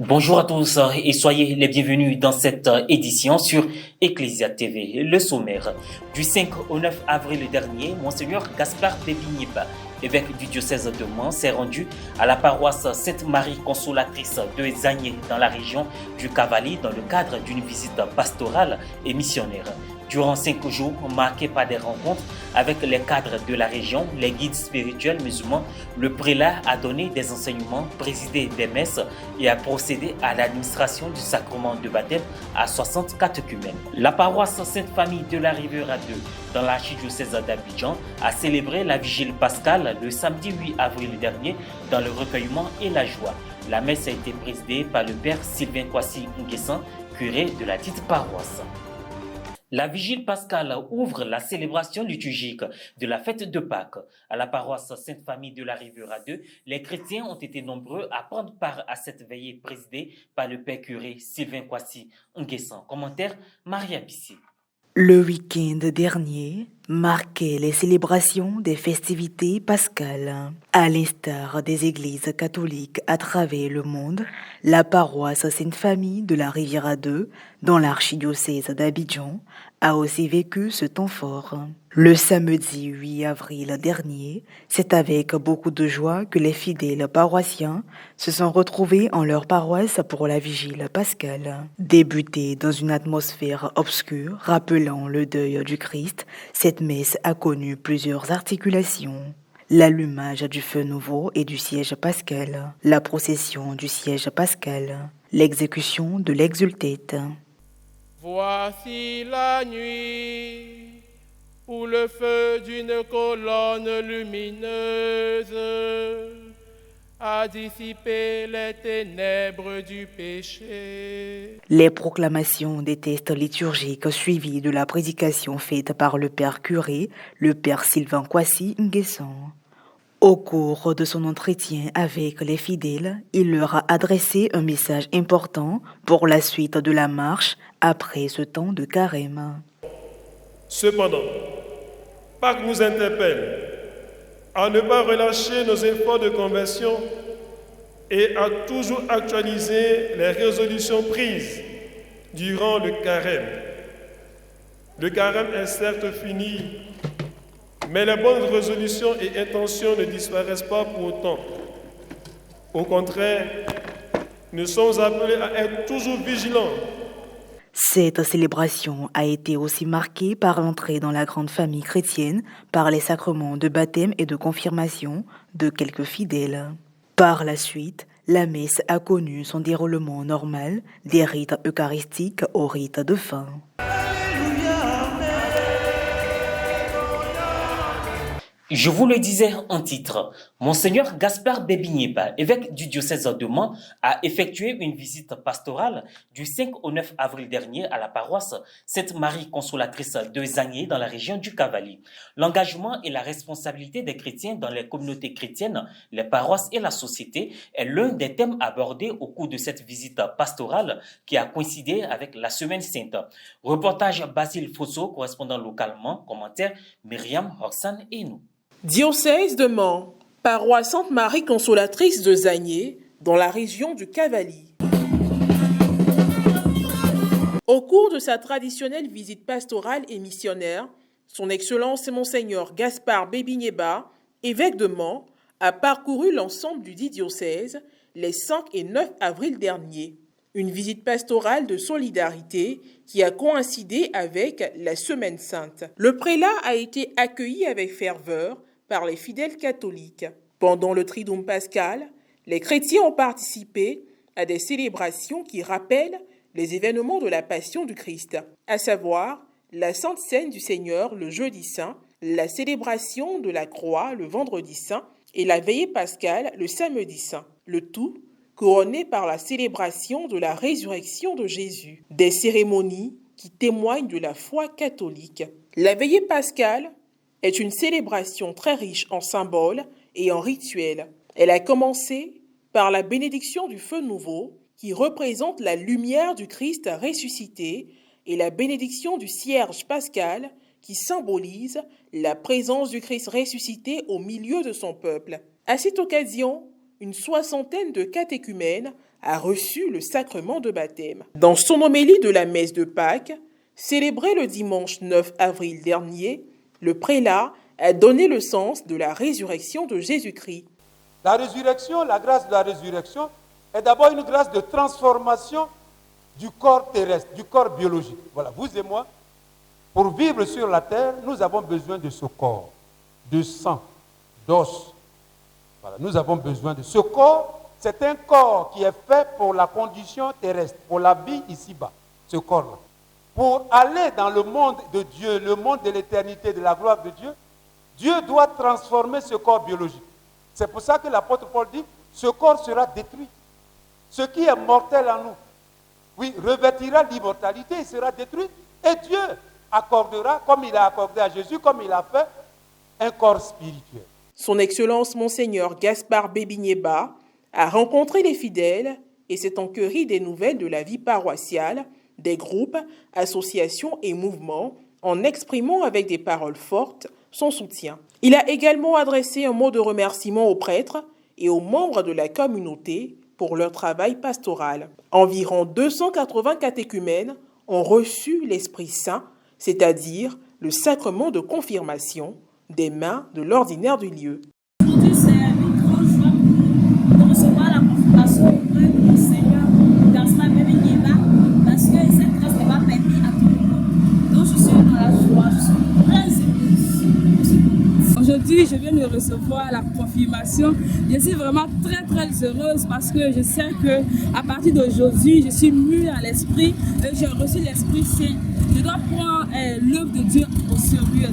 Bonjour à tous et soyez les bienvenus dans cette édition sur Ecclesia TV. Le sommaire du 5 au 9 avril dernier, Monseigneur Gaspard Bébigniba, évêque du diocèse de Mans, s'est rendu à la paroisse Sainte-Marie Consolatrice de Zagné dans la région du Cavali dans le cadre d'une visite pastorale et missionnaire. Durant 5 jours, marqués par des rencontres avec les cadres de la région, les guides spirituels musulmans, le prélat a donné des enseignements, présidé des messes et a procédé à l'administration du sacrement de baptême à 60 catéchumènes. La paroisse Sainte-Famille de la Riviera 2, dans l'archidiocèse d'Abidjan, a célébré la vigile pascale le samedi 8 avril dernier dans le recueillement et la joie. La messe a été présidée par le père Sylvain Kwasi Nguessan, curé de la dite paroisse. La vigile pascale ouvre la célébration liturgique de la fête de Pâques. À la paroisse Sainte-Famille de la Riviera 2, les chrétiens ont été nombreux à prendre part à cette veillée présidée par le père curé Sylvain Kwasi Nguessan. Commentaire Maria Bissé. Le week-end dernier marquait les célébrations des festivités pascales. À l'instar des églises catholiques à travers le monde, la paroisse Sainte-Famille de la Riviera 2, dans l'archidiocèse d'Abidjan, a aussi vécu ce temps fort. Le samedi 8 avril dernier, c'est avec beaucoup de joie que les fidèles paroissiens se sont retrouvés en leur paroisse pour la vigile pascale. Débutée dans une atmosphère obscure rappelant le deuil du Christ, cette messe a connu plusieurs articulations. L'allumage du feu nouveau et du siège pascal, la procession du siège pascal, l'exécution de l'exultète. Voici la nuit où le feu d'une colonne lumineuse a dissipé les ténèbres du péché. Les proclamations des textes liturgiques suivies de la prédication faite par le père curé, le père Sylvain Kwasi Nguessan. Au cours de son entretien avec les fidèles, il leur a adressé un message important pour la suite de la marche après ce temps de carême. Cependant, Pâques nous interpelle à ne pas relâcher nos efforts de conversion et à toujours actualiser les résolutions prises durant le carême. Le carême est certes fini, mais les bonnes résolutions et intentions ne disparaissent pas pour autant. Au contraire, nous sommes appelés à être toujours vigilants. Cette célébration a été aussi marquée par l'entrée dans la grande famille chrétienne par les sacrements de baptême et de confirmation de quelques fidèles. Par la suite, la messe a connu son déroulement normal des rites eucharistiques au rite de fin. Je vous le disais en titre, Monseigneur Gaspard Bébigniba, évêque du diocèse de Mans, a effectué une visite pastorale du 5 au 9 avril dernier à la paroisse Sainte-Marie Consolatrice de Zagné dans la région du Cavali. L'engagement et la responsabilité des chrétiens dans les communautés chrétiennes, les paroisses et la société est l'un des thèmes abordés au cours de cette visite pastorale qui a coïncidé avec la Semaine Sainte. Reportage Basile Fosso, correspondant localement, commentaire Myriam Horsan et nous. Diocèse de Mans, paroisse Sainte-Marie Consolatrice de Zagné, dans la région du Cavali. Au cours de sa traditionnelle visite pastorale et missionnaire, son Excellence Monseigneur Gaspard Bébigniba, évêque de Mans, a parcouru l'ensemble du dit diocèse les 5 et 9 avril dernier. Une visite pastorale de solidarité qui a coïncidé avec la Semaine Sainte. Le prélat a été accueilli avec ferveur par les fidèles catholiques. Pendant le Triduum pascal, les chrétiens ont participé à des célébrations qui rappellent les événements de la Passion du Christ, à savoir la Sainte Seine du Seigneur le jeudi saint, la célébration de la croix le vendredi saint et la veillée pascale le samedi saint. Le tout couronné par la célébration de la résurrection de Jésus, des cérémonies qui témoignent de la foi catholique. La veillée pascale est une célébration très riche en symboles et en rituels. Elle a commencé par la bénédiction du feu nouveau, qui représente la lumière du Christ ressuscité, et la bénédiction du cierge pascal, qui symbolise la présence du Christ ressuscité au milieu de son peuple. À cette occasion, une soixantaine de catéchumènes a reçu le sacrement de baptême. Dans son homélie de la messe de Pâques, célébrée le dimanche 9 avril dernier, le prélat a donné le sens de la résurrection de Jésus-Christ. La résurrection, la grâce de la résurrection, est d'abord une grâce de transformation du corps terrestre, du corps biologique. Voilà, vous et moi, pour vivre sur la terre, nous avons besoin de ce corps, de sang, d'os. Voilà, nous avons besoin de ce corps. C'est un corps qui est fait pour la condition terrestre, pour la vie ici-bas, ce corps-là. Pour aller dans le monde de Dieu, le monde de l'éternité, de la gloire de Dieu, Dieu doit transformer ce corps biologique. C'est pour ça que l'apôtre Paul dit, ce corps sera détruit. Ce qui est mortel en nous, oui, revêtira l'immortalité, il sera détruit. Et Dieu accordera, comme il a accordé à Jésus, comme il a fait, un corps spirituel. Son Excellence Monseigneur Gaspard Bébigneba a rencontré les fidèles et s'est enquéri des nouvelles de la vie paroissiale, des groupes, associations et mouvements, en exprimant avec des paroles fortes son soutien. Il a également adressé un mot de remerciement aux prêtres et aux membres de la communauté pour leur travail pastoral. Environ 280 catéchumènes ont reçu l'Esprit Saint, c'est-à-dire le sacrement de confirmation, des mains de l'ordinaire du lieu. Aujourd'hui, c'est une grande joie de recevoir la confirmation auprès de mon Seigneur Gaspard Bébigneba, parce que cette grâce n'est pas permise à tout le monde. Donc je suis dans la joie, je suis très heureuse. Aujourd'hui, je viens de recevoir la confirmation. Je suis vraiment très heureuse parce que je sais qu'à partir d'aujourd'hui, je suis mûre à l'esprit et j'ai reçu l'Esprit Saint. Je dois prendre l'œuvre de Dieu au sérieux.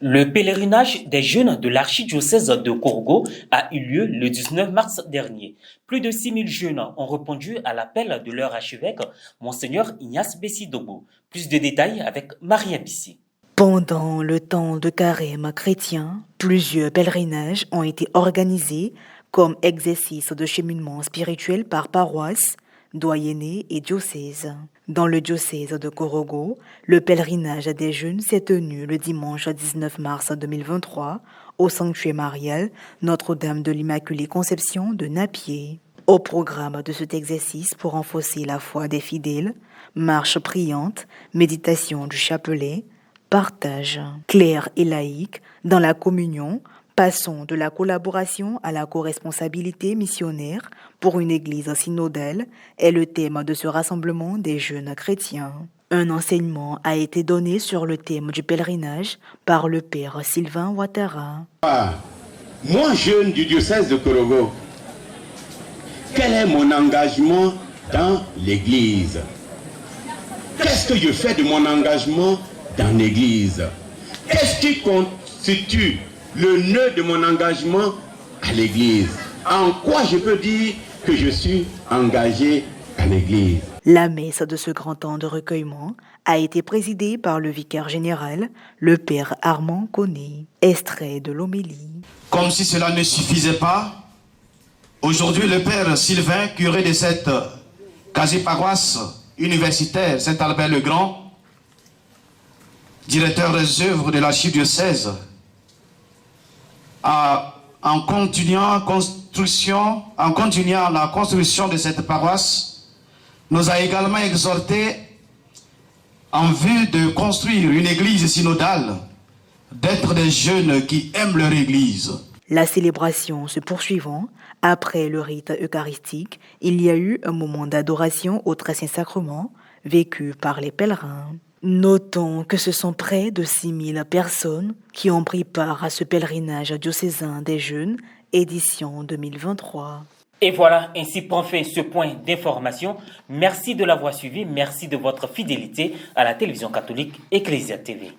Le pèlerinage des jeunes de l'archidiocèse de Korogo a eu lieu le 19 mars dernier. Plus de 6000 jeunes ont répondu à l'appel de leur archevêque, Monseigneur Ignace Bessidogo. Plus de détails avec Maria Bissi. Pendant le temps de carême chrétien, plusieurs pèlerinages ont été organisés comme exercice de cheminement spirituel par paroisse, doyenné et diocèse. Dans le diocèse de Korogo, le pèlerinage des jeunes s'est tenu le dimanche 19 mars 2023 au sanctuaire marial Notre-Dame de l'Immaculée Conception de Napier. Au programme de cet exercice pour renforcer la foi des fidèles, marche priante, méditation du chapelet, partage clair et laïque dans la communion. Passons de la collaboration à la co-responsabilité missionnaire pour une église synodale est le thème de ce rassemblement des jeunes chrétiens. Un enseignement a été donné sur le thème du pèlerinage par le père Sylvain Ouattara. Moi, jeune du diocèse de Korogo, quel est mon engagement dans l'église? Qu'est-ce que je fais de mon engagement dans l'église? Qu'est-ce qui constitue le nœud de mon engagement à l'église? En quoi je peux dire que je suis engagé à l'église? La messe de ce grand temps de recueillement a été présidée par le vicaire général, le père Armand Koné. Extrait de l'homélie. Comme si cela ne suffisait pas, aujourd'hui le père Sylvain, curé de cette quasi-paroisse universitaire Saint-Albert-le-Grand, directeur des œuvres de l'archidiocèse, en continuant la construction de cette paroisse, nous a également exhorté, en vue de construire une église synodale, d'être des jeunes qui aiment leur église. La célébration se poursuivant, après le rite eucharistique, il y a eu un moment d'adoration au Très Saint-Sacrement vécu par les pèlerins. Notons que ce sont près de 6000 personnes qui ont pris part à ce pèlerinage diocésain des jeunes, édition 2023. Et voilà, ainsi prend fin ce point d'information. Merci de l'avoir suivi, merci de votre fidélité à la télévision catholique Ecclesia TV.